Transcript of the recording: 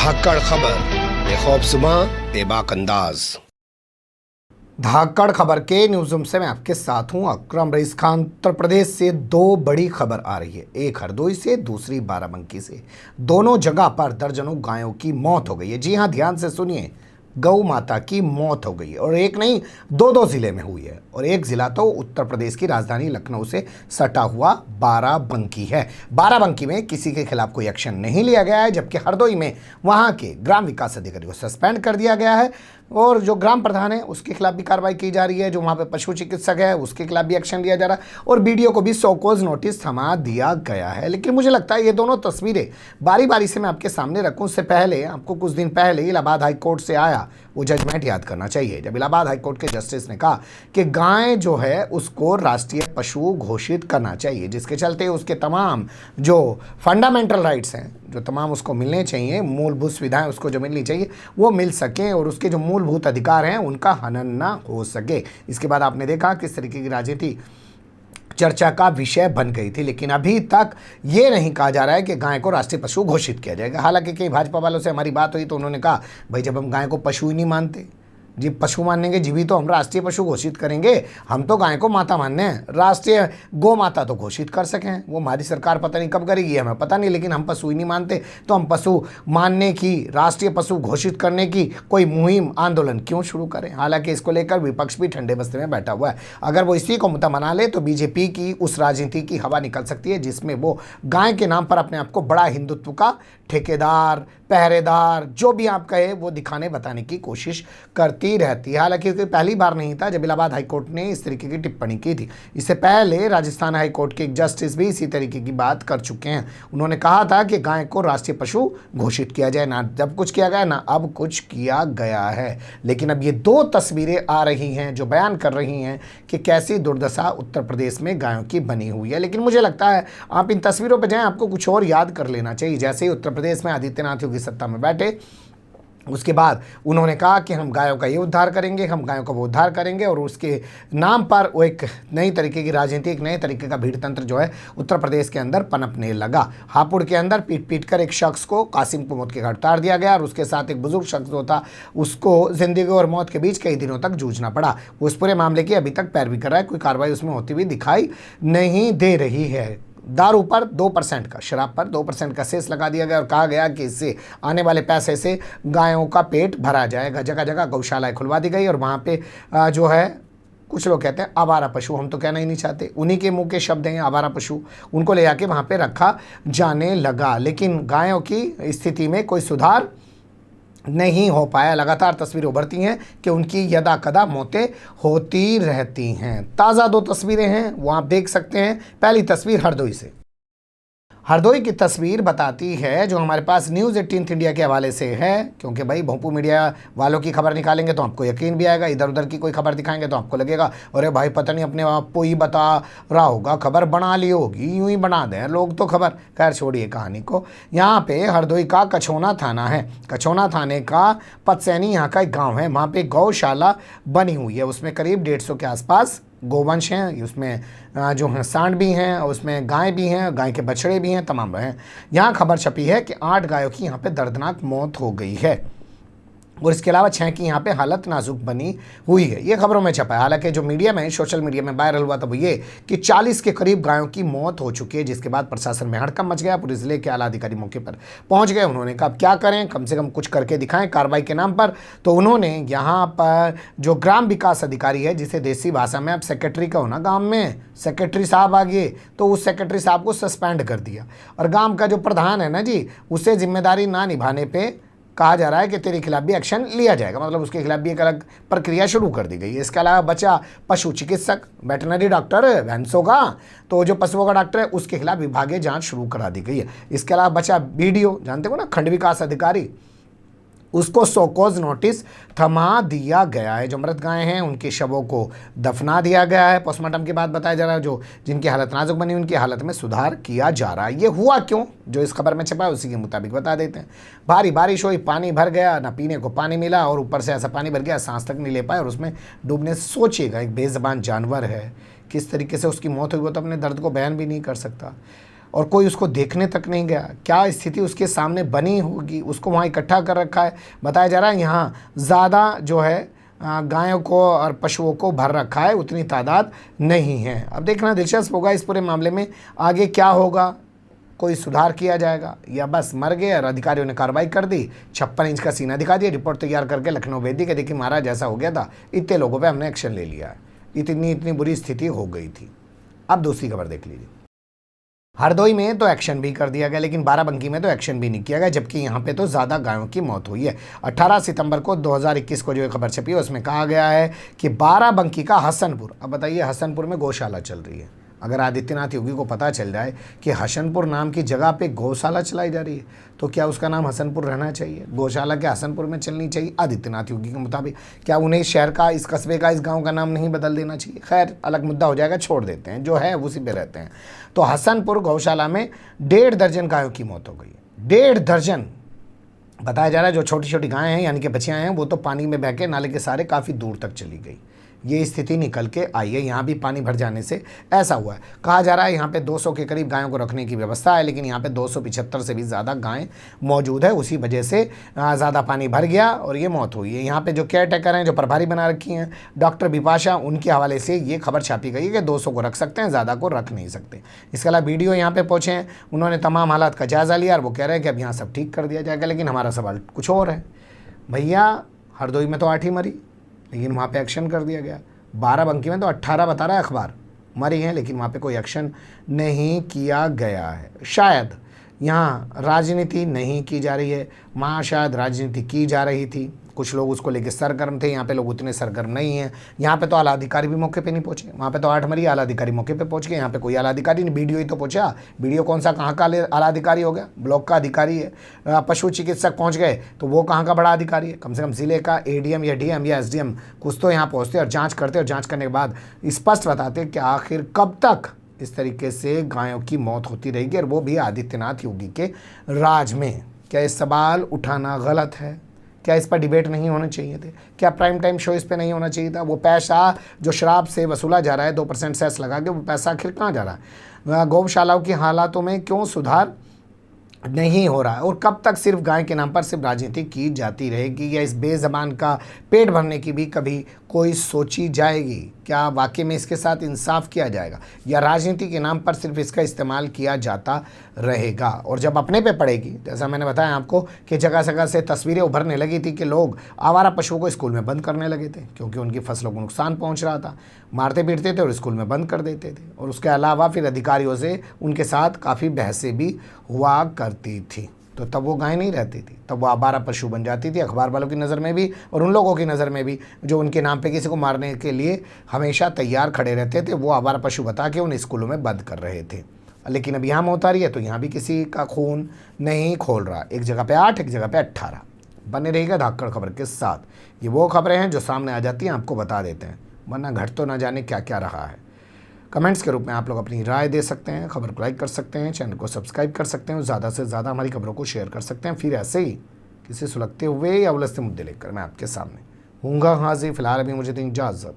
धाकड़ खबर, बेखौफजुमा बेबाक अंदाज। धाकड़ खबर के न्यूज़ रूम से मैं आपके साथ हूं अकरम रईस खान। उत्तर प्रदेश से दो बड़ी खबर आ रही है, एक हरदोई से, दूसरी बाराबंकी से। दोनों जगह पर दर्जनों गायों की मौत हो गई है। जी हां, ध्यान से सुनिए, गौ माता की मौत हो गई है और एक नहीं, दो जिले में हुई है। और एक जिला तो उत्तर प्रदेश की राजधानी लखनऊ से सटा हुआ बाराबंकी है। बाराबंकी में किसी के खिलाफ कोई एक्शन नहीं लिया गया है, जबकि हरदोई में वहां के ग्राम विकास अधिकारी को सस्पेंड कर दिया गया है और जो ग्राम प्रधान है उसके खिलाफ भी कार्रवाई की जा रही है। जो वहाँ पे पशु चिकित्सक है उसके खिलाफ भी एक्शन लिया जा रहा है और बीडीओ को भी शोकॉज नोटिस थमा दिया गया है। लेकिन मुझे लगता है ये दोनों तस्वीरें बारी बारी से मैं आपके सामने रखूं, उससे पहले आपको कुछ दिन पहले इलाहाबाद हाई कोर्ट से आया वो जजमेंट याद करना चाहिए, जब इलाहाबाद हाई कोर्ट के जस्टिस ने कहा कि गाय जो है उसको राष्ट्रीय पशु घोषित करना चाहिए, जिसके चलते उसके तमाम जो फंडामेंटल राइट्स हैं, जो तमाम उसको मिलने चाहिए, मूलभूत सुविधाएं उसको जो मिलनी चाहिए वो मिल सकें और उसके जो मूलभूत अधिकार हैं उनका हनन ना हो सके। इसके बाद आपने देखा किस तरीके की राजनीति चर्चा का विषय बन गई थी, लेकिन अभी तक ये नहीं कहा जा रहा है कि गाय को राष्ट्रीय पशु घोषित किया जाएगा। हालांकि कई भाजपा वालों से हमारी बात हुई तो उन्होंने कहा भाई जब हम गाय को पशु ही नहीं मानते, जी पशु मानेंगे जी तो हम राष्ट्रीय पशु घोषित करेंगे, हम तो गाय को माता मानने हैं, राष्ट्रीय गौ माता तो घोषित कर सकें। वो हमारी सरकार पता नहीं कब करेगी, हमें पता नहीं, लेकिन हम पशु ही नहीं मानते तो हम पशु मानने की, राष्ट्रीय पशु घोषित करने की कोई मुहिम आंदोलन क्यों शुरू करें। हालांकि इसको लेकर विपक्ष भी ठंडे बस्ते में बैठा हुआ है। अगर वो इसी को मुद्दा बना ले तो बीजेपी की उस राजनीति की हवा निकल सकती है जिसमें वो गाय के नाम पर अपने आप को बड़ा हिंदुत्व का ठेकेदार, पहरेदार, जो भी आप कहे वो दिखाने बताने की कोशिश करती रहती है। हालांकि पहली बार नहीं था जब इलाहाबाद हाईकोर्ट ने इस तरीके की टिप्पणी की थी। इससे पहले राजस्थान हाईकोर्ट के एक जस्टिस भी इसी तरीके की बात कर चुके हैं। उन्होंने कहा था कि गाय को राष्ट्रीय पशु घोषित किया जाए, ना जब कुछ किया गया ना अब कुछ किया गया है। लेकिन अब ये दो तस्वीरें आ रही हैं जो बयान कर रही हैं कि कैसी दुर्दशा उत्तर प्रदेश में गायों की बनी हुई है। लेकिन मुझे लगता है आप इन तस्वीरों पर जाएं, आपको कुछ और याद कर लेना चाहिए। जैसे ही उत्तर प्रदेश में आदित्यनाथ योगी सत्ता में बैठे, उसके बाद उन्होंने कहा कि हम गायों का ये उद्धार करेंगे, हम गायों का वो उद्धार करेंगे और उसके नाम पर वो एक नई तरीके की राजनीति, एक नए तरीके का भीड़ तंत्र जो है उत्तर प्रदेश के अंदर पनपने लगा। हापुड़ के अंदर पीट कर एक शख्स को कासिम को मौत के घाट उतार दिया गया और उसके साथ एक बुजुर्ग शख्स जो था उसको जिंदगी और मौत के बीच कई दिनों तक जूझना पड़ा। वो इस पूरे मामले की अभी तक पैरवी कर रहा है, कोई कार्रवाई उसमें होती हुई दिखाई नहीं दे रही है। दारू पर 2% का, शराब पर 2% का सेस लगा दिया गया और कहा गया कि इससे आने वाले पैसे से गायों का पेट भरा जाएगा। जगह जगह गौशालाएं खुलवा दी गई और वहाँ पे जो है कुछ लोग कहते हैं आवारा पशु, हम तो कहना ही नहीं चाहते, उन्हीं के मुंह के शब्द हैं आवारा पशु, उनको ले जाके वहाँ पे रखा जाने लगा। लेकिन गायों की स्थिति में कोई सुधार नहीं हो पाया। लगातार तस्वीरें उभरती हैं कि उनकी यदा कदा मौतें होती रहती हैं। ताज़ा दो तस्वीरें हैं वो आप देख सकते हैं। पहली तस्वीर हरदोई से। हरदोई की तस्वीर बताती है, जो हमारे पास न्यूज़ 18 इंडिया के हवाले से है, क्योंकि भाई भोंपू मीडिया वालों की खबर निकालेंगे तो आपको यकीन भी आएगा, इधर उधर की कोई खबर दिखाएंगे तो आपको लगेगा अरे भाई पता नहीं अपने आप को ही बता रहा होगा, खबर बना ली होगी, यूं ही बना दें लोग तो खबर। खैर छोड़िए कहानी को। यहाँ पे हरदोई का कछौना थाना है। कछौना थाने का पतसैनी यहाँ का एक गाँव है। वहाँ पर गौशाला बनी हुई है, उसमें करीब 150 के आसपास गोवंश हैं, उसमें जो हैं सांड भी हैं, उसमें गाय भी हैं, गाय के बछड़े भी हैं, तमाम हैं। यहाँ खबर छपी है कि 8 गायों की यहाँ पे दर्दनाक मौत हो गई है और इसके अलावा 6 की यहाँ पे हालत नाजुक बनी हुई है। ये खबरों में छपा है। हालांकि जो मीडिया में, सोशल मीडिया में वायरल हुआ था वो ये कि 40 के करीब गायों की मौत हो चुकी है, जिसके बाद प्रशासन में हड़कंप मच गया। पुलिस जिले के आला अधिकारी मौके पर पहुंच गए। उन्होंने कहा क्या करें, कम से कम कुछ करके दिखाएं कार्रवाई के नाम पर। तो उन्होंने यहाँ पर जो ग्राम विकास अधिकारी है, जिसे देसी भाषा में आप सेक्रेटरी कहो ना, गाँव में सेक्रेटरी साहब आ गए, तो उस सेक्रेटरी साहब को सस्पेंड कर दिया और गाँव का जो प्रधान है ना जी, उसे जिम्मेदारी ना निभाने पर कहा जा रहा है कि तेरे खिलाफ भी एक्शन लिया जाएगा, मतलब उसके खिलाफ भी एक अलग प्रक्रिया शुरू कर दी गई है। इसके अलावा बचा पशु चिकित्सक, वेटनरी डॉक्टर भैंसों का, तो जो पशुओं का डॉक्टर है उसके खिलाफ विभागीय जांच शुरू करा दी गई है। इसके अलावा बचा बीडीओ, जानते हो ना, खंड विकास अधिकारी, उसको शोकॉज नोटिस थमा दिया गया है। जो मृत गायें हैं उनके शवों को दफना दिया गया है। पोस्टमार्टम के बाद बताया जा रहा है जो जिनकी हालत नाजुक बनी उनकी हालत में सुधार किया जा रहा है। ये हुआ क्यों, जो इस खबर में छपा है उसी के मुताबिक बता देते हैं। भारी बारिश हुई, पानी भर गया, ना पीने को पानी मिला और ऊपर से ऐसा पानी भर गया सांस तक नहीं ले पाए और उसमें डूबने से सोचिएगा एक बेज़बान जानवर है, किस तरीके से उसकी मौत हुई वो तो अपने दर्द को बयान भी नहीं कर सकता। और कोई उसको देखने तक नहीं गया। क्या स्थिति उसके सामने बनी होगी, उसको वहाँ इकट्ठा कर रखा है। बताया जा रहा है यहाँ ज़्यादा जो है गायों को और पशुओं को भर रखा है, उतनी तादाद नहीं है। अब देखना दिलचस्प होगा इस पूरे मामले में आगे क्या होगा, कोई सुधार किया जाएगा या बस मर गए और अधिकारियों ने कार्रवाई कर दी, 56 इंच का सीना दिखा दिया, रिपोर्ट तैयार करके लखनऊ भेज दी कि देखिए महाराज ऐसा हो गया था, इतने लोगों पे हमने एक्शन ले लिया है, इतनी बुरी स्थिति हो गई थी। अब दूसरी खबर देख लीजिए। हरदोई में तो एक्शन भी कर दिया गया, लेकिन बाराबंकी में तो एक्शन भी नहीं किया गया, जबकि यहाँ पे तो ज़्यादा गायों की मौत हुई है। 18 सितंबर को 2021 को जो खबर छपी है उसमें कहा गया है कि बाराबंकी का हसनपुर, अब बताइए हसनपुर में गौशाला चल रही है। अगर आदित्यनाथ योगी को पता चल जाए कि हसनपुर नाम की जगह पे गौशाला चलाई जा रही है, तो क्या उसका नाम हसनपुर रहना चाहिए? गौशाला क्या हसनपुर में चलनी चाहिए आदित्यनाथ योगी के मुताबिक? क्या उन्हें शहर का, इस कस्बे का, इस गांव का नाम नहीं बदल देना चाहिए? खैर अलग मुद्दा हो जाएगा, छोड़ देते हैं, जो है उसी पे रहते हैं। तो हसनपुर गौशाला में 1.5 दर्जन गायों की मौत हो गई है। 1.5 दर्जन बताया जा रहा है। जो छोटी छोटी गायें हैं यानी कि बच्चियाँ हैं वो तो पानी में बह के नाले के सारे काफ़ी दूर तक चली गई। ये स्थिति निकल के आई है, यहाँ भी पानी भर जाने से ऐसा हुआ है। कहा जा रहा है यहाँ पे 200 के करीब गायों को रखने की व्यवस्था है, लेकिन यहाँ पे 275 से भी ज़्यादा गायें मौजूद है। उसी वजह से ज़्यादा पानी भर गया और ये मौत हुई है। यहाँ पे जो केयर टेकर हैं, जो प्रभारी बना रखी हैं डॉक्टर बिपाशा, उनके हवाले से ये खबर छापी गई है कि 200 को रख सकते हैं, ज़्यादा को रख नहीं सकते। इसके अलावा वीडियो यहाँ पे पहुँचे हैं, उन्होंने तमाम हालात का जायज़ा लिया और वो कह रहे हैं कि अब यहाँ सब ठीक कर दिया जाएगा। लेकिन हमारा सवाल कुछ और है, भैया हरदोई में तो 8 ही मरी, लेकिन वहाँ पे एक्शन कर दिया गया। बाराबंकी में तो 18 बता रहा है अखबार मरी हैं, लेकिन वहाँ पे कोई एक्शन नहीं किया गया है। शायद यहाँ राजनीति नहीं की जा रही है, वहाँ शायद राजनीति की जा रही थी, कुछ लोग उसको लेके सरगर्म थे। यहाँ पे लोग उतने सरगर्म नहीं हैं। यहाँ पे तो आला अधिकारी भी मौके पे नहीं पहुँचे, वहाँ पे तो 8 मरी, आला अधिकारी मौके पे पहुँच गए। यहाँ पे कोई आला अधिकारी नहीं, बीडीओ ही तो पहुँचा। बीडीओ कौन सा, कहाँ का आला अधिकारी हो गया? ब्लॉक का अधिकारी है। पशु चिकित्सक पहुँच गए तो वो कहाँ का बड़ा अधिकारी है? कम से कम ज़िले का एडीएम या डीएम या एसडीएम कुछ तो यहाँ पहुँचते और जाँच करते, और जाँच करने के बाद स्पष्ट बताते कि आखिर कब तक इस तरीके से गायों की मौत होती रहेगी, और वो भी आदित्यनाथ योगी के राज में। क्या ये सवाल उठाना गलत है? क्या इस पर डिबेट नहीं होने चाहिए थे? क्या प्राइम टाइम शो इस पे नहीं होना चाहिए था? वो पैसा जो शराब से वसूला जा रहा है 2% सेस लगा के, वो पैसा आखिर कहाँ जा रहा है? गौशालाओं की हालातों में क्यों सुधार नहीं हो रहा है? और कब तक सिर्फ गाय के नाम पर सिर्फ राजनीति की जाती रहेगी, या इस बेज़बान का पेट भरने की भी कभी कोई सोची जाएगी? क्या वाकई में इसके साथ इंसाफ किया जाएगा, या राजनीति के नाम पर सिर्फ इसका इस्तेमाल किया जाता रहेगा? और जब अपने पे पड़ेगी, जैसा मैंने बताया आपको कि जगह जगह से तस्वीरें उभरने लगी थी कि लोग आवारा पशुओं को स्कूल में बंद करने लगे थे क्योंकि उनकी फसलों को नुकसान पहुंच रहा था, मारते पीटते थे और स्कूल में बंद कर देते थे। और उसके अलावा फिर अधिकारियों से उनके साथ काफ़ी बहसें भी हुआ करती थी। तो तब वो गाय नहीं रहती थी, तब वो आवारा पशु बन जाती थी, अखबार वालों की नज़र में भी और उन लोगों की नज़र में भी जो उनके नाम पे किसी को मारने के लिए हमेशा तैयार खड़े रहते थे। वो आवारा पशु बता के उन स्कूलों में बंद कर रहे थे। लेकिन अब यहाँ मौत आ रही है तो यहाँ भी किसी का खून नहीं खोल रहा। एक जगह पे 8, एक जगह पे 18। बने रहेगा धाकड़ खबर के साथ। ये वो खबरें हैं जो सामने आ जाती हैं, आपको बता देते हैं, वरना घट तो ना जाने क्या क्या रहा है। कमेंट्स के रूप में आप लोग अपनी राय दे सकते हैं, खबर को लाइक कर सकते हैं, चैनल को सब्सक्राइब कर सकते हैं, ज़्यादा से ज़्यादा हमारी खबरों को शेयर कर सकते हैं। फिर ऐसे ही किसी सुलगते हुए या उलझते मुद्दे लेकर मैं आपके सामने हूँगा हाजिर। फिलहाल अभी मुझे दें इजाज़त।